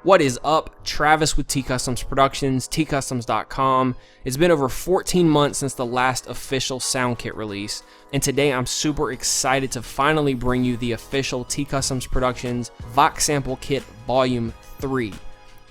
What is up? Travis with TCustomz Productionz, TCustomz.com. It's been over 14 months since the last official sound kit release, and today I'm super excited to finally bring you the official TCustomz Productionz Vox Sample Kit Volume 3.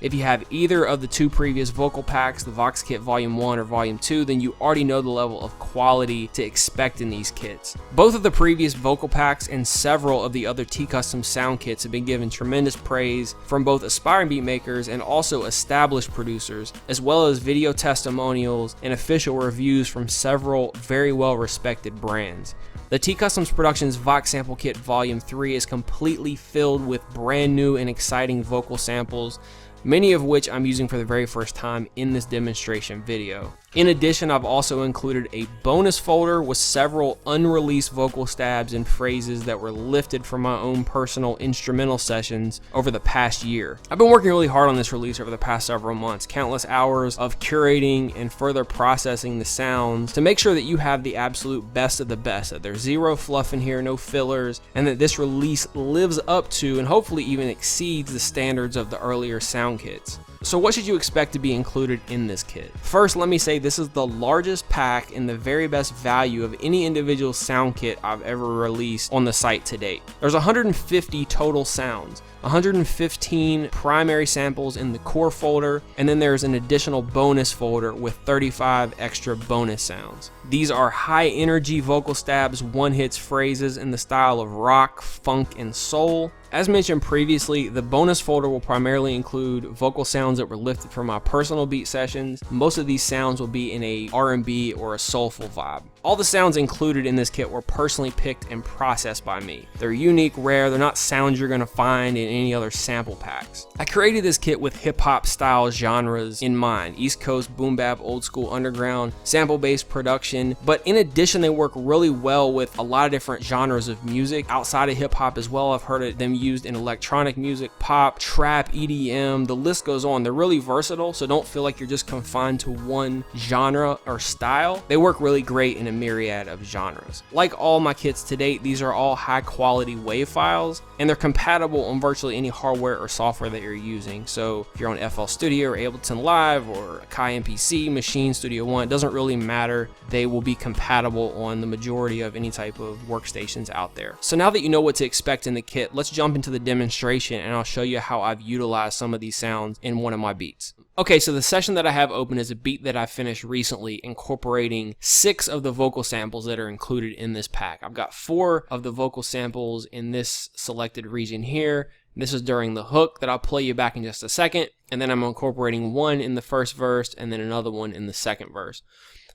If you have either of the two previous vocal packs, the Vox Kit Volume 1 or Volume 2, then you already know the level of quality to expect in these kits. Both of the previous vocal packs and several of the other TCustomz sound kits have been given tremendous praise from both aspiring beat makers and also established producers, as well as video testimonials and official reviews from several very well respected brands. The TCustomz Productionz Vox Sample Kit Volume 3 is completely filled with brand new and exciting vocal samples, many of which I'm using for the very first time in this demonstration video. In addition, I've also included a bonus folder with several unreleased vocal stabs and phrases that were lifted from my own personal instrumental sessions over the past year. I've been working really hard on this release over the past several months, countless hours of curating and further processing the sounds to make sure that you have the absolute best of the best, that there's zero fluff in here, no fillers, and that this release lives up to and hopefully even exceeds the standards of the earlier sound kits. So what should you expect to be included in this kit? First, let me say this is the largest pack and the very best value of any individual sound kit I've ever released on the site to date. There's 150 total sounds, 115 primary samples in the core folder, and then there's an additional bonus folder with 35 extra bonus sounds. These are high energy vocal stabs, one-hits phrases in the style of rock, funk, and soul. As mentioned previously, the bonus folder will primarily include vocal sounds that were lifted from my personal beat sessions. Most of these sounds will be in a R&B or a soulful vibe. All the sounds included in this kit were personally picked and processed by me. They're unique, rare, they're not sounds you're gonna find in any other sample packs. I created this kit with hip-hop style genres in mind: East Coast, boom bap, old school underground, sample-based production, but in addition they work really well with a lot of different genres of music outside of hip-hop as well. I've heard them used in electronic music, pop, trap, EDM, the list goes on. They're really versatile, so don't feel like you're just confined to one genre or style. They work really great in a myriad of genres. Like all my kits to date, these are all high quality WAV files, and they're compatible on virtually any hardware or software that you're using. So if you're on FL Studio or Ableton Live or Kai MPC, Machine Studio One, it doesn't really matter. They will be compatible on the majority of any type of workstations out there. So now that you know what to expect in the kit, let's jump into the demonstration and I'll show you how I've utilized some of these sounds in one of my beats. Okay, so the session that I have open is a beat that I finished recently, incorporating 6 of the vocal samples that are included in this pack. I've got 4 of the vocal samples in this selected region here. This is during the hook that I'll play you back in just a second, and then I'm incorporating one in the first verse and then another one in the second verse.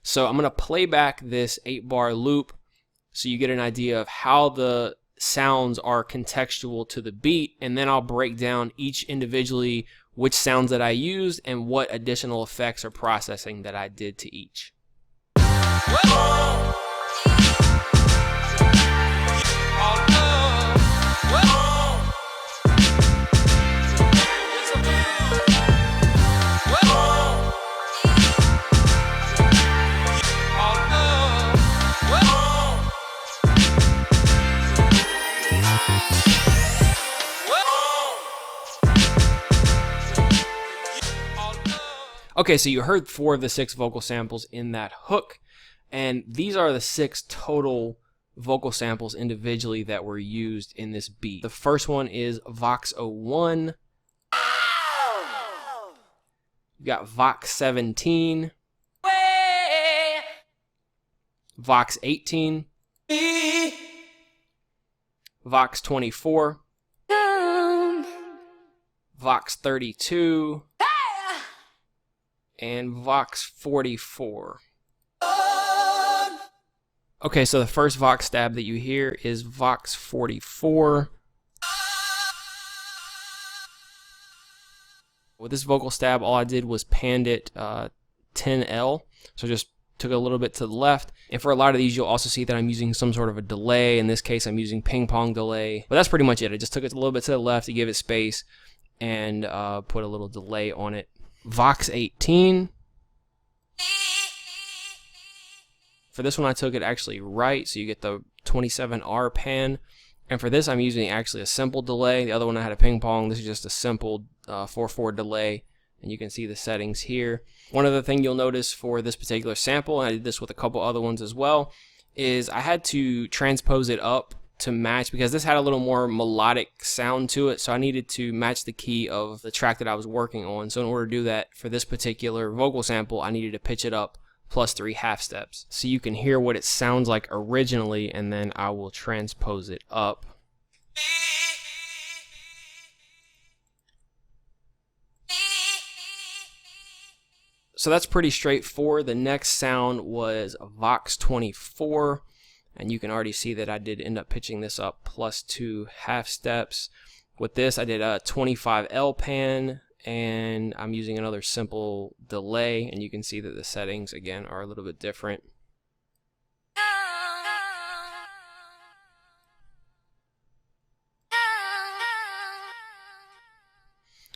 So I'm going to play back this 8-bar loop so you get an idea of how the sounds are contextual to the beat, and then I'll break down each individually which sounds that I used and what additional effects or processing that I did to each. Okay, so you heard 4 of the 6 vocal samples in that hook, and these are the 6 total vocal samples individually that were used in this beat. The first one is Vox 01, you got Vox 17, Vox 18, Vox 24, Vox 32, and Vox 44. Okay, so the first Vox stab that you hear is Vox 44. With this vocal stab, all I did was panned it 10L, so just took it a little bit to the left. And for a lot of these, you'll also see that I'm using some sort of a delay. In this case, I'm using ping pong delay, but that's pretty much it. I just took it a little bit to the left to give it space and put a little delay on it. Vox 18. For this one, I took it actually right, so you get the 27R pan. And for this, I'm using actually a simple delay. The other one I had a ping pong. This is just a simple 4/4 delay, and you can see the settings here. One other thing you'll notice for this particular sample, and I did this with a couple other ones as well, is I had to transpose it up to match, because this had a little more melodic sound to it, so I needed to match the key of the track that I was working on. So in order to do that for this particular vocal sample, I needed to pitch it up +3 half steps, so you can hear what it sounds like originally, and then I will transpose it up. So that's pretty straightforward. The next sound was Vox 24. And you can already see that I did end up pitching this up +2 half steps. With this, I did a 25 L pan, and I'm using another simple delay, and you can see that the settings again are a little bit different.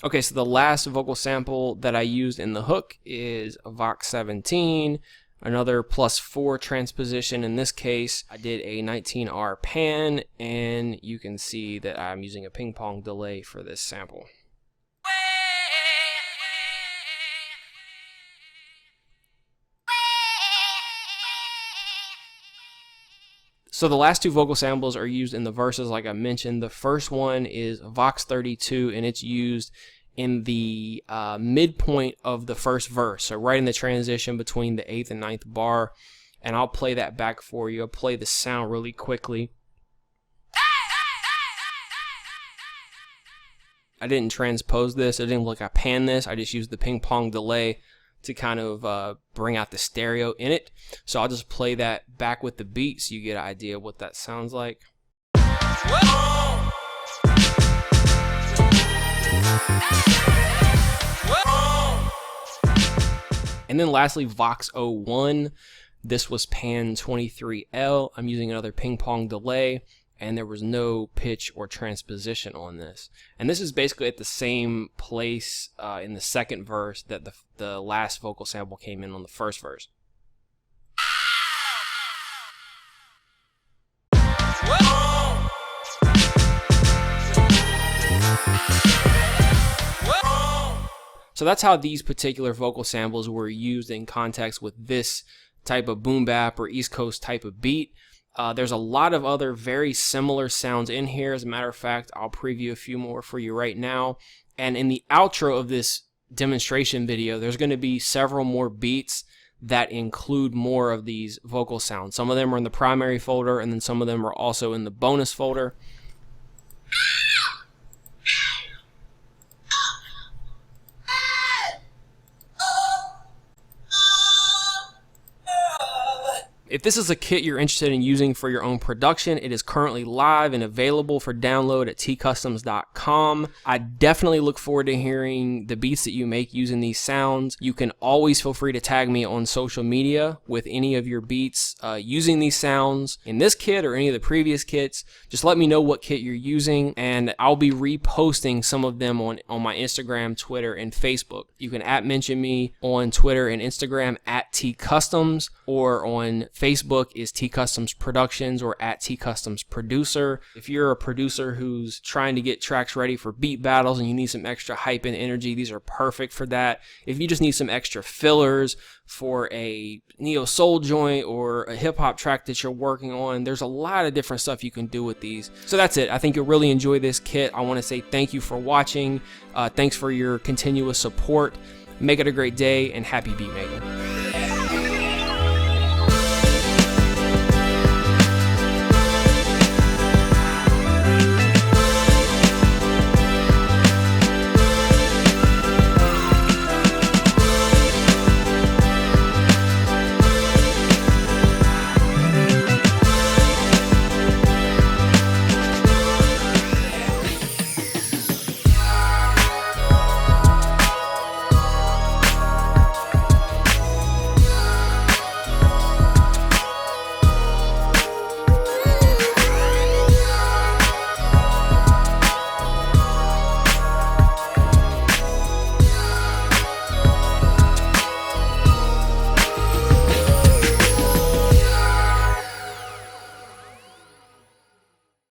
Okay, so the last vocal sample that I used in the hook is a Vox 17. Another +4 transposition. In this case, I did a 19R pan, and you can see that I'm using a ping pong delay for this sample. So the last two vocal samples are used in the verses like I mentioned. The first one is Vox 32, and it's used in the midpoint of the first verse, so right in the transition between the 8th and 9th bar, and I'll play that back for you. I'll play the sound really quickly. I didn't transpose this, I didn't look like I panned this, I just used the ping pong delay to kind of bring out the stereo in it. So I'll just play that back with the beat so you get an idea of what that sounds like. And then lastly, Vox 01. This was pan 23L. I'm using another ping pong delay, and there was no pitch or transposition on this. And this is basically at the same place in the second verse that the last vocal sample came in on the first verse. So that's how these particular vocal samples were used in context with this type of boom bap or East Coast type of beat. There's a lot of other very similar sounds in here. As a matter of fact, I'll preview a few more for you right now. And in the outro of this demonstration video, there's going to be several more beats that include more of these vocal sounds. Some of them are in the primary folder, and then some of them are also in the bonus folder. If this is a kit you're interested in using for your own production, it is currently live and available for download at TCustomz.com. I definitely look forward to hearing the beats that you make using these sounds. You can always feel free to tag me on social media with any of your beats using these sounds in this kit or any of the previous kits. Just let me know what kit you're using, and I'll be reposting some of them on my Instagram, Twitter, and Facebook. You can @mention me on Twitter and Instagram @TCustomz, or on Facebook is TCustomz Productionz or @TCustomz Producer. If you're a producer who's trying to get tracks ready for beat battles and you need some extra hype and energy, these are perfect for that. If you just need some extra fillers for a neo soul joint or a hip hop track that you're working on, there's a lot of different stuff you can do with these. So that's it. I think you'll really enjoy this kit. I want to say thank you for watching. Thanks for your continuous support. Make it a great day, and happy beat making.